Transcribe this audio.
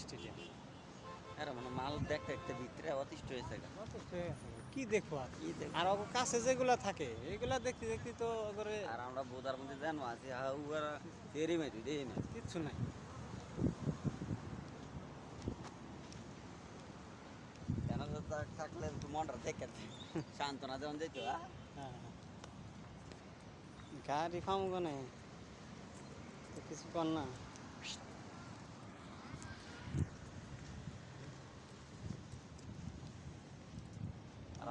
Stadium. এরা মানে মাল দেখতে দেখতে ভিতরে অতিষ্ঠ হয়েছে গা। কি দেখবো আর কি দেখবো? আর ওর কাছে যেগুলা থাকে এগুলা দেখতে দেখতে তো করে আর আমরা বোধার মধ্যে জানো আছি উয়ারা তেরি মেরি দেই না। কিচ্ছু নাই। কেন থাকলে একটু মনটা দেখে সান্ত্বনা যেমন যেত হ্যাঁ, গাড়ি ফার্ম কোনে কিছু কর না। আর